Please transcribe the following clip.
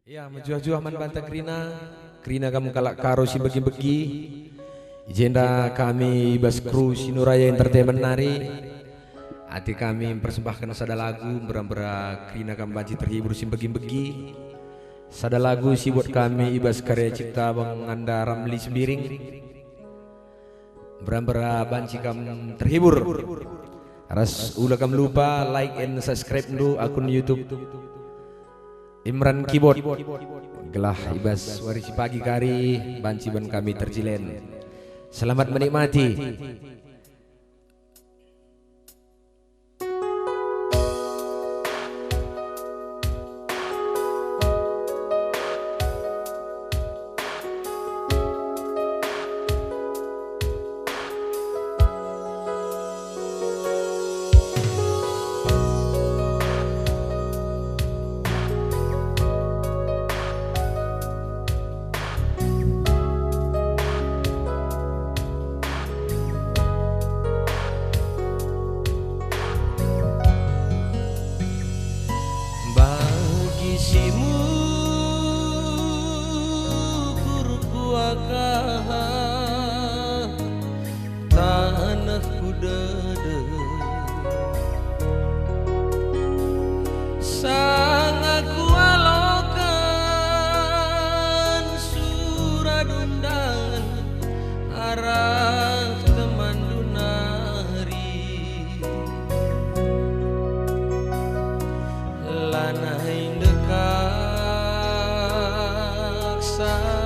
Ya, menjuah-juah man banta Krina kamu kalak karo si begi-begi. Ijenda kami Bas Kru Sinuraya Entertainment nari. Hati kami mempersembahkan sada lagu bera-bera Krina kamu baji terhibur si begi-begi. Sada lagu si buat kami ibas karya cipta Bang Anda Ramli Sembiring. Bera-bera banci kamu terhibur. Ras ulah kamu lupa like and subscribe dulu akun YouTube Imran Keyboard. Gelah ibas warisi pagi kari banci ban kami terjilen. Selamat menikmati. Isimu kurkuakah tanahku dada sang aku alokan surat undangan arah teman dunari lanai sa